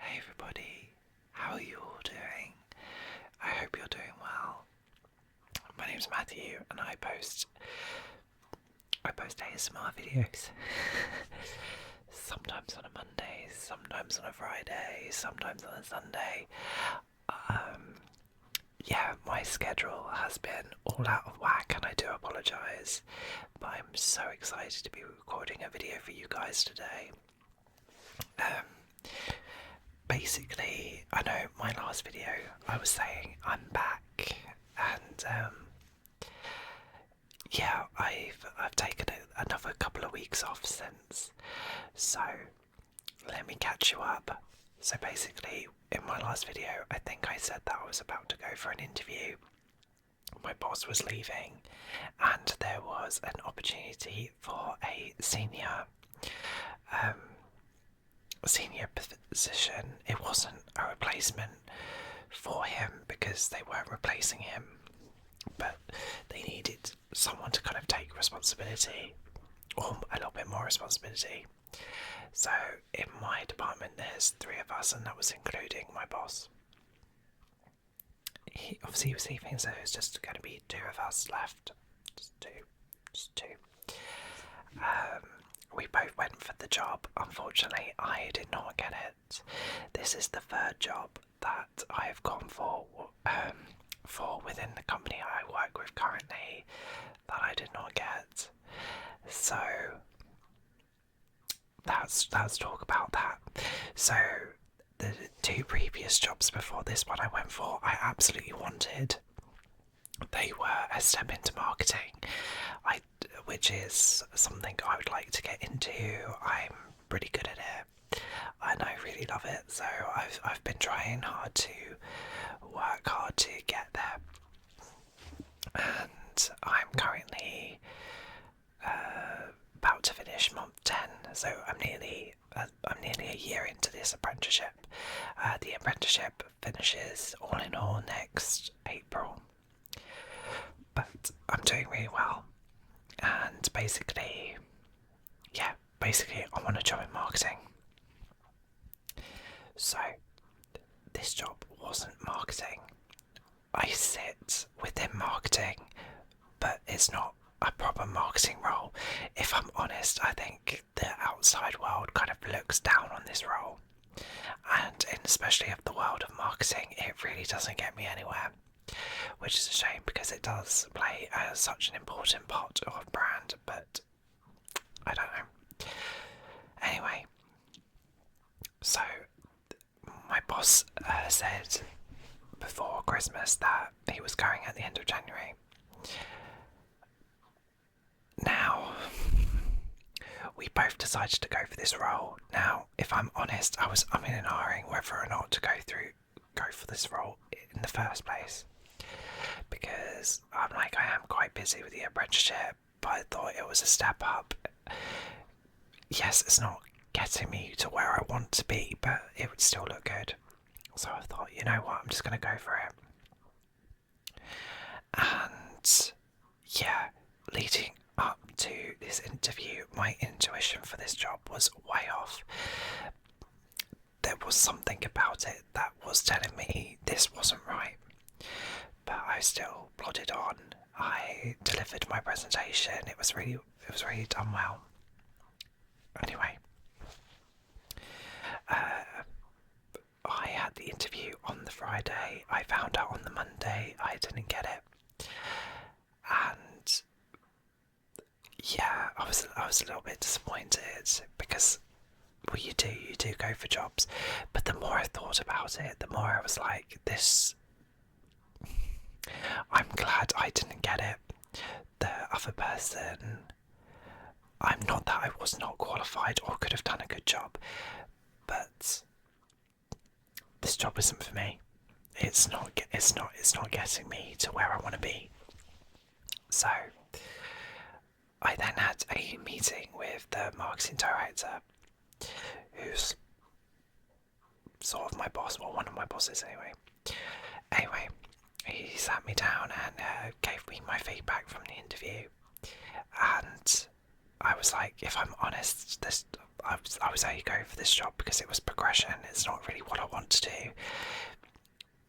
Hey everybody, how are you all doing? I hope you're doing well. My name's Matthew and I post ASMR videos. Sometimes on a Monday, sometimes on a Friday, sometimes on a Sunday. Yeah, my schedule has been all out of whack and I do apologise, but I'm so excited to be recording a video for you guys today. Basically, I know my last video I was saying I'm back, and yeah, I've taken another couple of weeks off since. So let me catch you up. So basically, in my last video, I think I said that I was about to go for an interview. My boss was leaving, and there was an opportunity for a senior position. It wasn't a replacement for him because they weren't replacing him, but they needed someone to kind of take responsibility, or a little bit more responsibility. So in my department there's 3 of us, and that was including my boss. He obviously was leaving, so it's just going to be 2 of us left. Just two. We both went for the job. Unfortunately, I did not get it. This is the 3rd job that I've gone for within the company I work with currently that I did not get. So let's talk about that. So the 2 previous jobs before this one I went for, I absolutely wanted. They were a step into marketing, which is something I would like to get into. I'm pretty good at it, and I really love it. So I've been trying hard to work hard to get there, and I'm currently about to finish month 10. So I'm nearly a year into this apprenticeship. The apprenticeship finishes all in all next April. But I'm doing really well, and basically I want to join marketing. So this job wasn't marketing. I sit within marketing, but it's not a proper marketing role. If I'm honest, I think the outside world kind of looks down on this role, and especially of the world of marketing, it really doesn't get me anywhere. Which is a shame because it does play such an important part of a brand, but I don't know. Anyway, so my boss said before Christmas that he was going at the end of January. Now, we both decided to go for this role. Now, if I'm honest, I was umming and ahhing whether or not to go for this role in the first place, because I am quite busy with the apprenticeship, but I thought it was a step up. Yes, it's not getting me to where I want to be, but it would still look good. So I thought, you know what, I'm just going to go for it. And yeah, leading up to this interview, my intuition for this job was way off. There was something about it that was telling me this wasn't right, but I still plodded on. I delivered my presentation. It was really done well. Anyway, I had the interview on the Friday. I found out on the Monday I didn't get it, and yeah, I was a little bit disappointed because, well, you do go for jobs, but the more I thought about it, the more I was like, this. I'm glad I didn't get it. The other person, I'm not that I was not qualified or could have done a good job, but this job isn't for me. It's not getting me to where I want to be. So I then had a meeting with the marketing director, who's sort of my boss, well, one of my bosses anyway. Anyway, he sat me down and gave me my feedback from the interview, and I was like, if I'm honest, I was only going for this job because it was progression. It's not really what I want to do.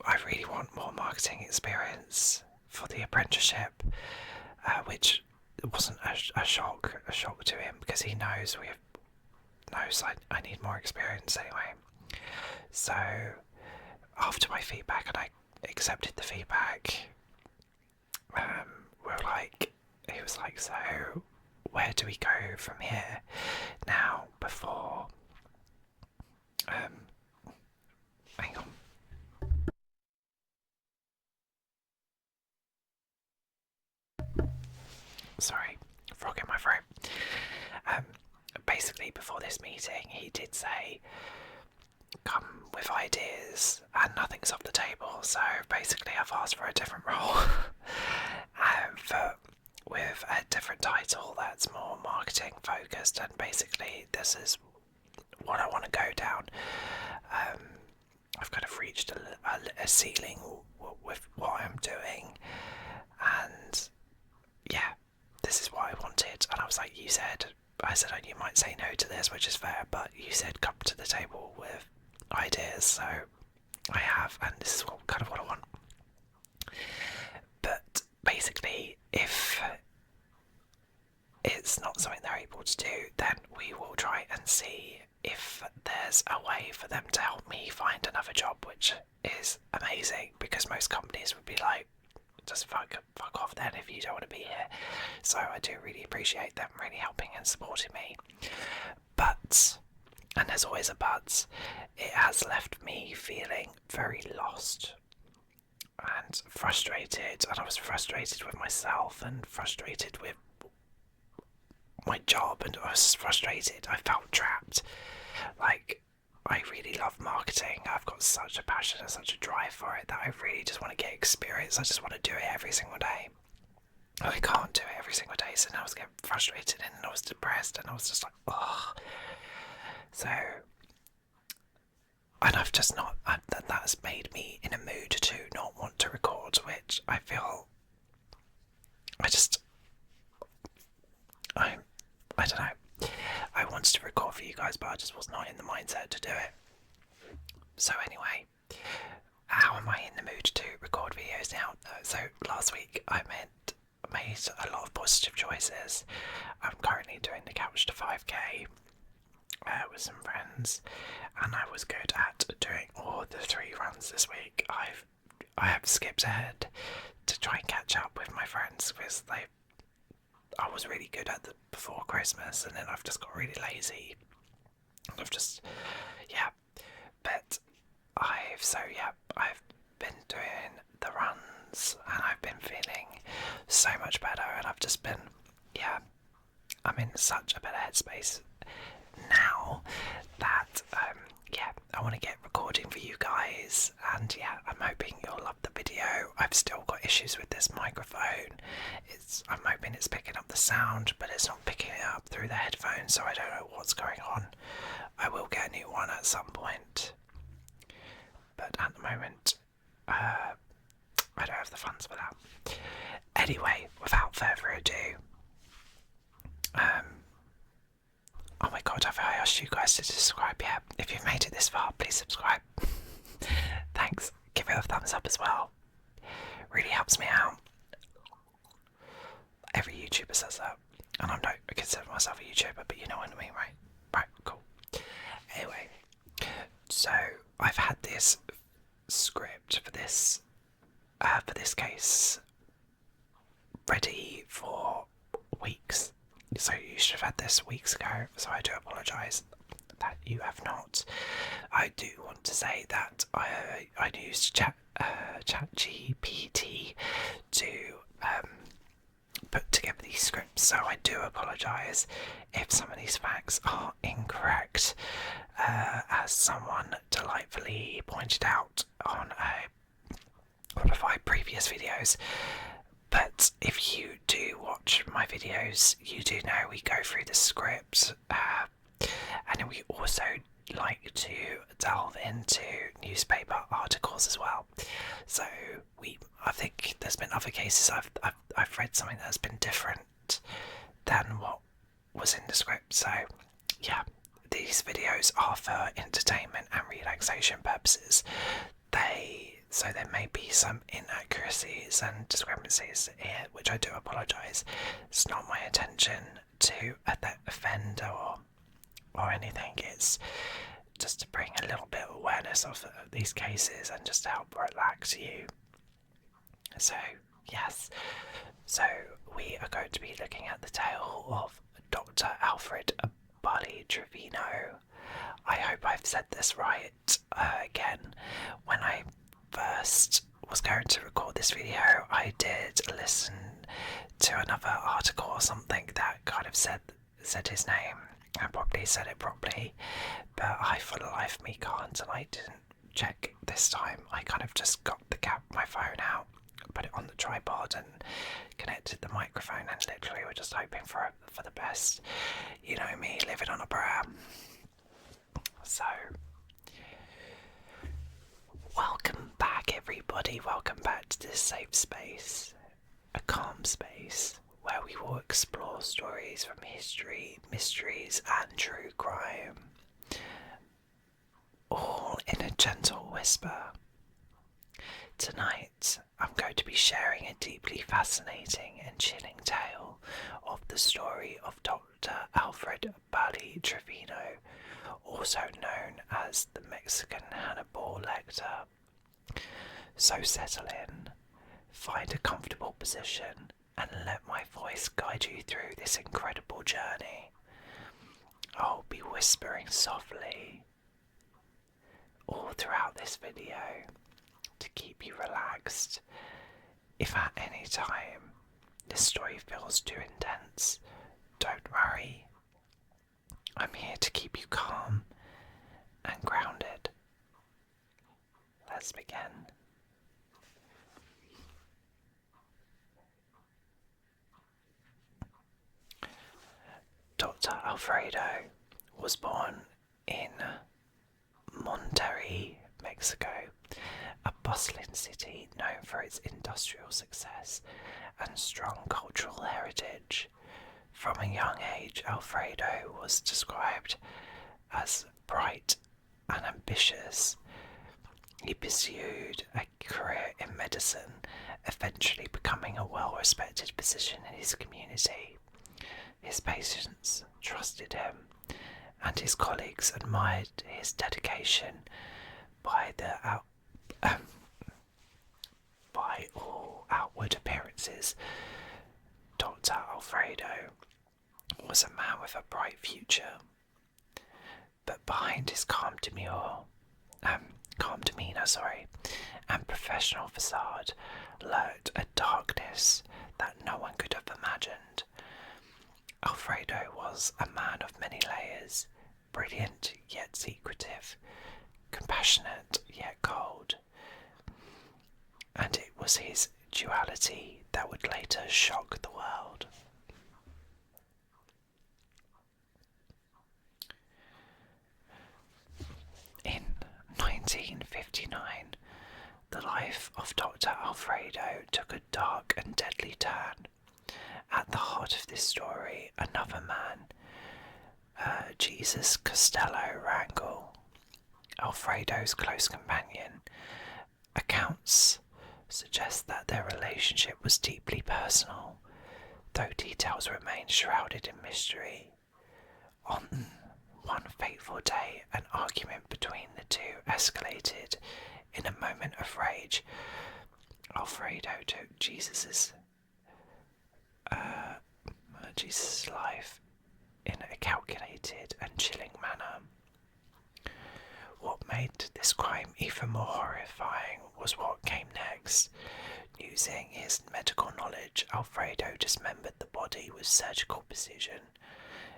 I really want more marketing experience for the apprenticeship, which wasn't a shock to him because he knows I need more experience anyway. So after my feedback, and I accepted the feedback, he was like, so where do we go from here? Now, before, hang on. Sorry, frog in my throat. Basically, before this meeting, he did say, come with ideas, and nothing's off the table. So basically, I've asked for a different role, with a different title that's more marketing focused. And basically, this is what I want to go down. I've kind of reached a ceiling with what I'm doing, and yeah, this is what I wanted. And I was like, I said, oh, you might say no to this, which is fair, but you said come to the table with ideas, so I have, and this is kind of what I want. But basically, if it's not something they're able to do, then we will try and see if there's a way for them to help me find another job, which is amazing, because most companies would be like, just fuck off then if you don't want to be here. So I do really appreciate them really helping and supporting me. But, and there's always a but, it has left me feeling very lost and frustrated, and I was frustrated with myself and frustrated with my job, and I was frustrated. I felt trapped. Like, I really love marketing. I've got such a passion and such a drive for it that I really just want to get experience. I just want to do it every single day. I can't do it every single day, so now I was getting frustrated and I was depressed and I was just like, oh. So, and I've just not, that's made me in a mood to not want to record, which I feel, I don't know. I wanted to record for you guys, but I just was not in the mindset to do it. So anyway, how am I in the mood to record videos now? So last week I made a lot of positive choices. I'm currently doing the Couch to 5k with some friends, and I was good at doing all the 3 runs this week. I have skipped ahead to try and catch up with my friends because I was really good at the before Christmas, and then I've just got really lazy. I've been doing the runs, and I've been feeling so much better, and I've just been, I'm in such a better headspace now that, I want to get recording for you guys, and I'm hoping you'll love the video. I've still got issues with this microphone. I'm hoping it's picking up the sound, but it's not picking it up through the headphones, so I don't know what's going on. I will get a new one at some point, but at the moment, I don't have the funds for that. Anyway, without further ado, oh my god, have I asked you guys to subscribe yet? If you've made it this far, please subscribe. Thanks. Give it a thumbs up as well. Really helps me out. Every YouTuber says that, and I don't consider myself a YouTuber, but you know what I mean, right? Right, cool. Anyway, so I've had this script for this case ready for weeks. So you should have had this weeks ago, so I do apologise that you have not. I do want to say that I used ChatGPT to put together these scripts, so I do apologise if some of these facts are incorrect, as someone delightfully pointed out on one of my previous videos. But if you do watch my videos, you do know we go through the script, and then we also like to delve into newspaper articles as well. So I think there's been other cases I've read something that's been different than what was in the script. So these videos are for entertainment and relaxation purposes. So there may be some inaccuracies and discrepancies here, which I do apologise. It's not my intention to offend or anything. It's just to bring a little bit of awareness of these cases and just to help relax you. So yes, so we are going to be looking at the tale of Dr. Alfredo Ballí Treviño. I hope I've said this right. Again, when I first was going to record this video, I did listen to another article or something that kind of said his name and probably said it properly, but I for the life of me can't, and I didn't check this time. I kind of just got my phone out, put it on the tripod and connected the microphone, and literally we're just hoping for the best. You know me, living on a prayer. So welcome back everybody, welcome back to this safe space, a calm space where we will explore stories from history, mysteries and true crime, all in a gentle whisper. Tonight I'm going to be sharing a deeply fascinating and chilling tale of the story of Dr. Alfredo Ballí Treviño, also known as the Mexican Hannibal Lecter. So settle in, find a comfortable position and let my voice guide you through this incredible journey. I'll be whispering softly all throughout this video to keep you relaxed. If at any time this story feels too intense, don't worry. I'm here to keep you calm and grounded. Let's begin. Dr. Alfredo was born in Monterrey, Mexico, a bustling city known for its industrial success and strong cultural heritage. From a young age, Alfredo was described as bright and ambitious. He pursued a career in medicine, eventually becoming a well-respected physician in his community. His patients trusted him, and his colleagues admired his dedication. By all outward appearances, Dr. Alfredo was a man with a bright future. But behind his calm demeanor, and professional facade lurked a darkness that no one could have imagined. Alfredo was a man of many layers, brilliant yet secretive, compassionate yet cold, and it was his duality that would later shock the world. In 1959, the life of Dr. Alfredo took a dark and deadly turn. At the heart of this story, another man, Jesus Costello Rangel, Alfredo's close companion. Accounts suggest that their relationship was deeply personal, though details remain shrouded in mystery. On one fateful day, an argument between the two escalated. In a moment of rage, Alfredo took Jesus' life in a calculated and chilling manner. What made this crime even more horrifying was what came next. Using his medical knowledge, Alfredo dismembered the body with surgical precision.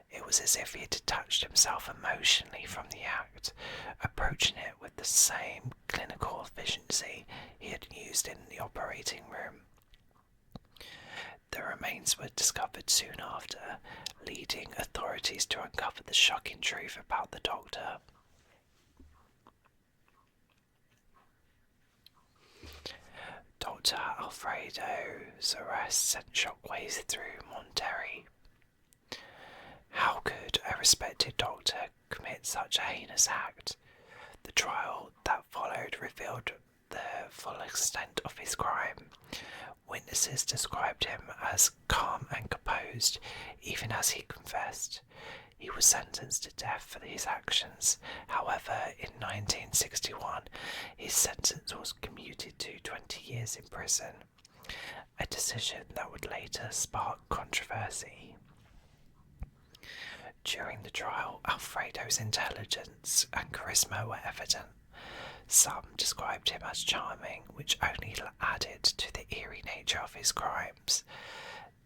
It was as if he had detached himself emotionally from the act, approaching it with the same clinical efficiency he had used in the operating room. The remains were discovered soon after, leading authorities to uncover the shocking truth about the doctor. Dr. Alfredo's arrest sent shockwaves through Monterrey. How could a respected doctor commit such a heinous act? The trial that followed revealed the full extent of his crime. Witnesses described him as calm and composed, even as he confessed. He was sentenced to death for his actions. However, in 1961, his sentence was commuted to 20 years in prison, a decision that would later spark controversy. During the trial, Alfredo's intelligence and charisma were evident. Some described him as charming, which only added to the eerie nature of his crimes.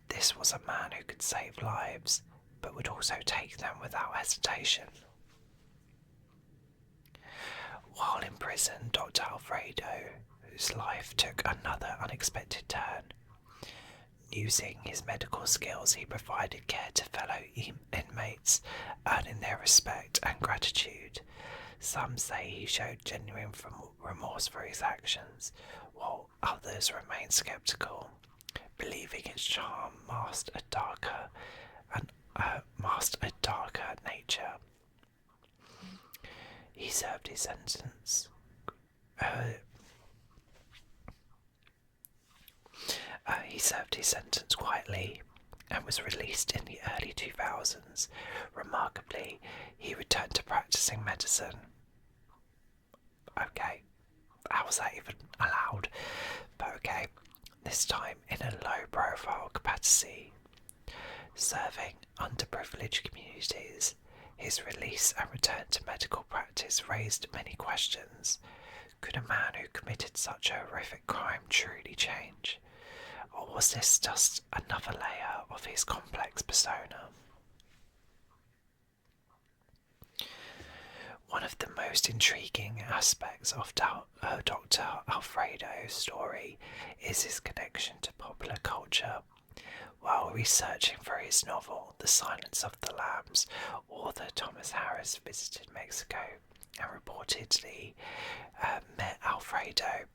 This was a man who could save lives, but would also take them without hesitation. While in prison, Dr. Alfredo, whose life took another unexpected turn. Using his medical skills, he provided care to fellow inmates, earning their respect and gratitude. Some say he showed genuine remorse for his actions, while others remain sceptical, believing his charm masked a darker nature. He served his sentence. He served his sentence quietly and was released in the early 2000s. Remarkably, he returned to practicing medicine. Okay, how was that even allowed? But okay, this time in a low-profile capacity, serving underprivileged communities. His release and return to medical practice raised many questions. Could a man who committed such a horrific crime truly change? Or was this just another layer of his complex persona? One of the most intriguing aspects of Dr. Alfredo's story is his connection to popular culture. While researching for his novel, The Silence of the Lambs, author Thomas Harris visited Mexico and reportedly met Alfredo.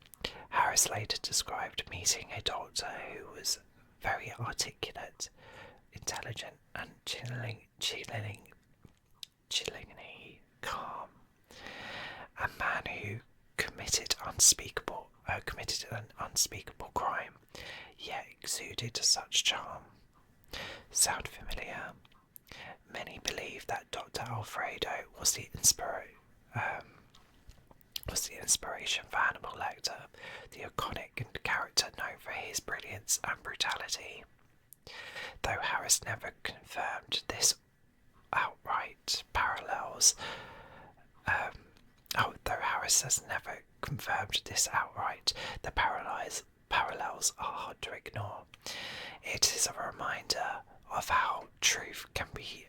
Harris later described meeting a doctor who was very articulate, intelligent, and chillingly calm. A man who committed an unspeakable crime, yet exuded such charm. Sound familiar? Many believe that Dr. Alfredo was the inspiration for Hannibal Lecter, the iconic character known for his brilliance and brutality. Though Harris never confirmed this outright, the parallels are hard to ignore. It is a reminder of how truth can be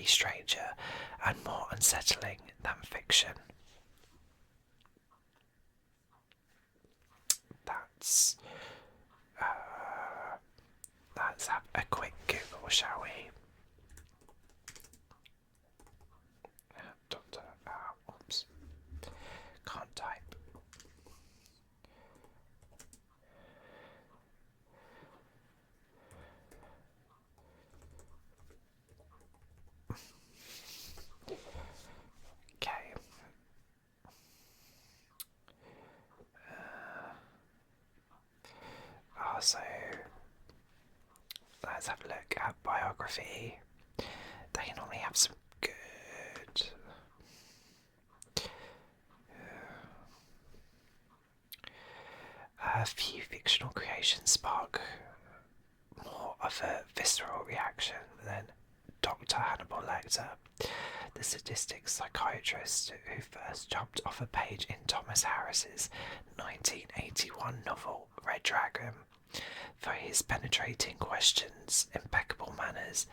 stranger and more unsettling than fiction. Let's have a quick Google, shall we? Doctor, oops, can't type. Okay. So let's have a look at biography. They normally have some good. A few fictional creations spark more of a visceral reaction than Dr. Hannibal Lecter, the sadistic psychiatrist who first jumped off a page in Thomas Harris's 1981 novel Red Dragon. For his penetrating questions, impeccable manners,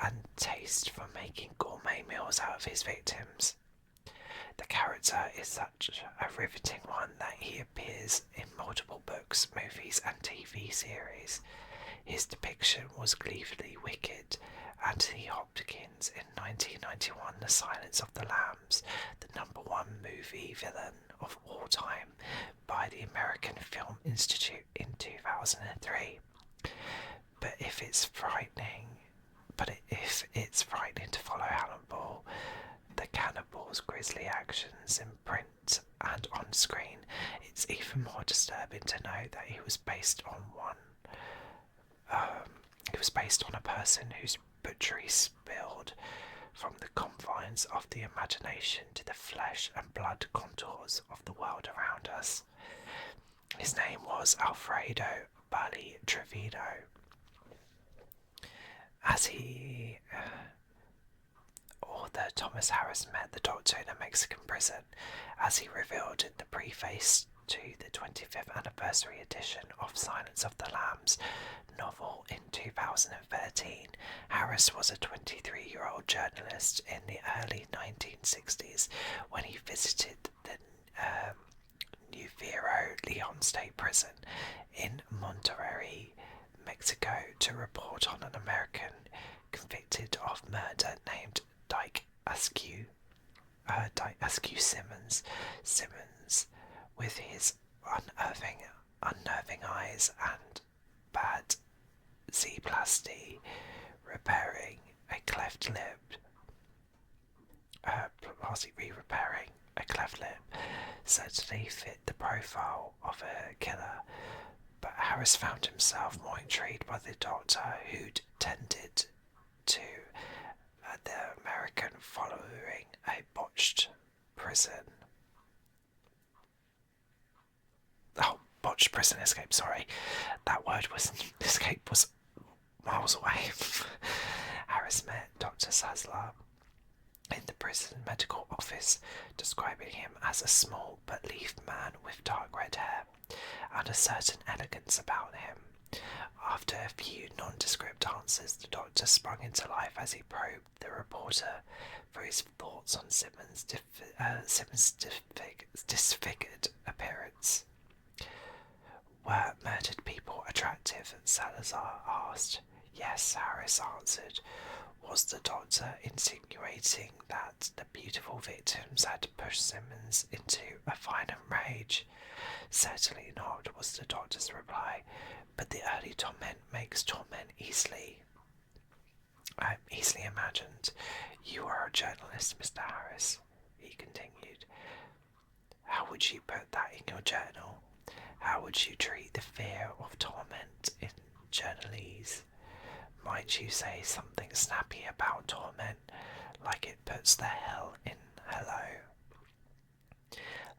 and taste for making gourmet meals out of his victims. The character is such a riveting one that he appears in multiple books, movies, and TV series. His depiction was gleefully wicked. Anthony Hopkins in 1991, The Silence of the Lambs, the #1 movie villain of all time by the American Film Institute in 2003. But if it's frightening But if it's frightening to follow Hannibal, the cannibal's grisly actions in print and on screen, it's even more disturbing to know that he was based on a person whose butchery spilled from the confines of the imagination to the flesh and blood contours of the world around us. His name was Alfredo Ballí Treviño. As author Thomas Harris met the Doctor in a Mexican prison, as he revealed in the preface to the 25th anniversary edition of Silence of the Lambs novel in 2013, Harris was a 23-year-old journalist in the early 1960s when he visited the Nuevo Leon State Prison in Monterrey, Mexico, to report on an American convicted of murder named Dyke Askew Simmons. Simmons, with his unnerving eyes and bad Z-plasty, repairing a cleft lip, certainly fit the profile of a killer. But Harris found himself more intrigued by the Doctor, who'd tended to the American following a botched prison escape. Sorry, that word was escape was miles away. Harris met Dr. Sazler in the prison medical office, describing him as a small but lithe man with dark red hair and a certain elegance about him. After a few nondescript answers, the Doctor sprung into life as he probed the reporter for his thoughts on Simmons' disfigured appearance. Were murdered people attractive? Salazar asked. Yes, Harris answered. Was the Doctor insinuating that the beautiful victims had pushed Simmons into a violent rage? Certainly not, was the Doctor's reply, but the early torment makes torment easily imagined. You are a journalist, Mr. Harris, he continued. How would you put that in your journal? How would you treat the fear of torment in journalese? Might you say something snappy about torment, like it puts the hell in hello?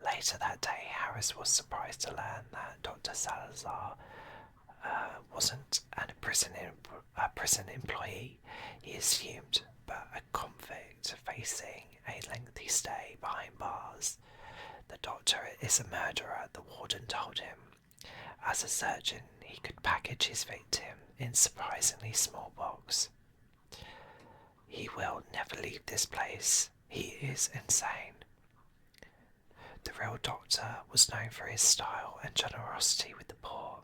Later that day, Harris was surprised to learn that Dr. Salazar wasn't a prison employee, he assumed, but a convict facing a lengthy stay behind bars. The Doctor is a murderer, the warden told him. As a surgeon, he could package his victim in surprisingly small box. He will never leave this place. He is insane. The real Doctor was known for his style and generosity with the poor.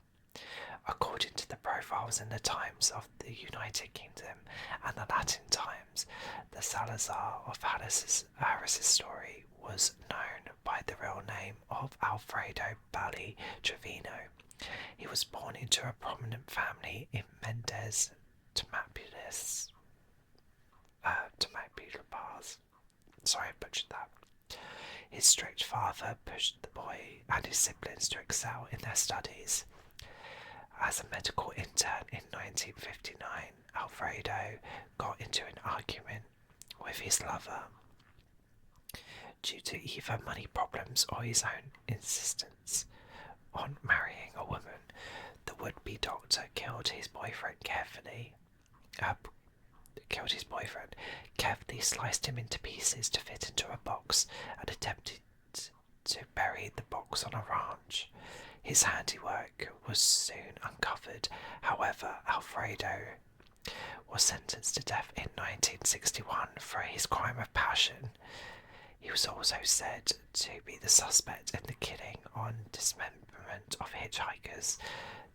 According to the profiles in the Times of the United Kingdom and the Latin Times, the Salazar of Harris's story was known by the real name of Alfredo Ballí Treviño. He was born into a prominent family in Mendes Tamaulipas. Sorry, I butchered that. His strict father pushed the boy and his siblings to excel in their studies. As a medical intern in 1959, Alfredo got into an argument with his lover due to either money problems or his own insistence on marrying a woman. The would-be doctor killed his boyfriend, carefully sliced him into pieces to fit into a box, and attempted to bury the box on a ranch. His handiwork was soon uncovered. However, Alfredo was sentenced to death in 1961 for his crime of passion. He was also said to be the suspect in the killing on dismemberment of hitchhikers,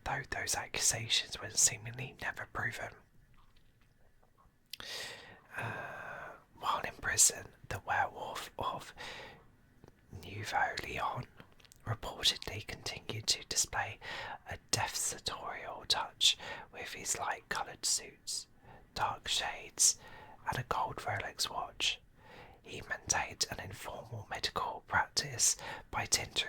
though those accusations were seemingly never proven. While in prison, the werewolf of Nouveau Leon reportedly continued to display a death sartorial touch with his light-coloured suits. dark shades and a gold Rolex watch. He maintained an informal medical practice by tending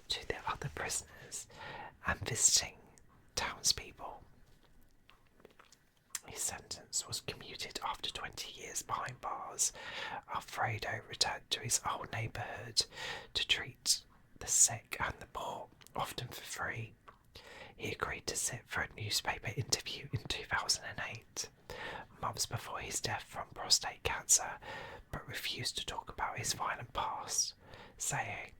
to the other prisoners and visiting townspeople. His sentence was commuted after 20 years behind bars. Alfredo returned to his old neighbourhood to treat the sick and the poor, often for free. He agreed to sit for a newspaper interview in 2008, months before his death from prostate cancer, but refused to talk about his violent past, saying,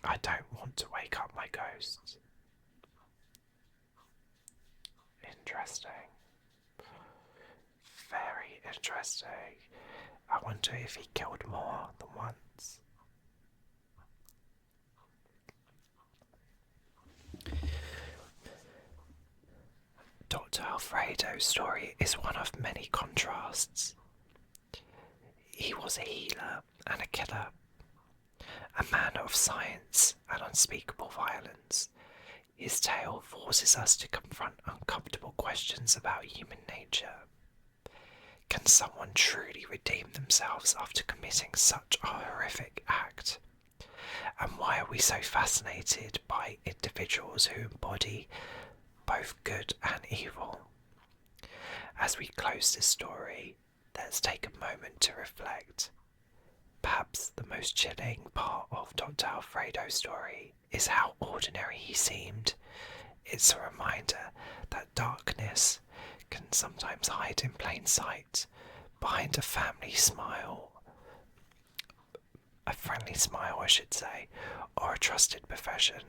"I don't want to wake up my ghosts." Interesting. Very interesting. I wonder if he killed more than once. Dr. Alfredo's story is one of many contrasts. He was a healer and a killer, a man of science and unspeakable violence. His tale forces us to confront uncomfortable questions about human nature. Can someone truly redeem themselves after committing such a horrific act? And why are we so fascinated by individuals who embody both good and evil? As we close this story, let's take a moment to reflect. Perhaps the most chilling part of Dr. Alfredo's story is how ordinary he seemed. It's a reminder that darkness can sometimes hide in plain sight, behind a friendly smile, I should say, or a trusted profession.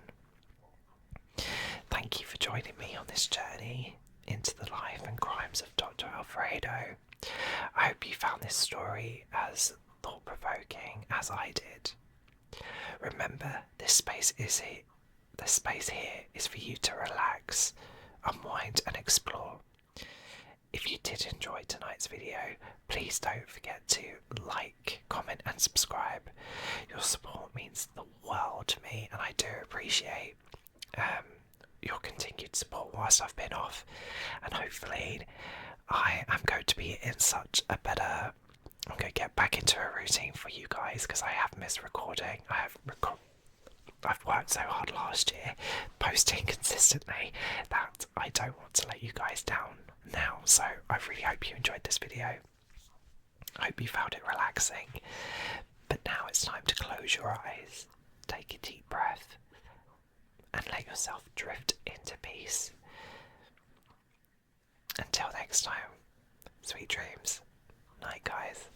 Thank you for joining me on this journey into the life and crimes of Dr. Alfredo. I hope you found this story as thought-provoking as I did. Remember, this space here is for you to relax, unwind and explore. If you did enjoy tonight's video, please don't forget to like, comment and subscribe. Your support means the world to me and I do appreciate your continued support whilst I've been off, and hopefully I am going to be in such a better... I'm going to get back into a routine for you guys because I have missed recording. I've worked so hard last year posting consistently that I don't want to let you guys down now, so I really hope you enjoyed this video. I hope you found it relaxing, but now it's time to close your eyes, take a deep breath and let yourself drift into peace. Until next time, sweet dreams. Night, guys.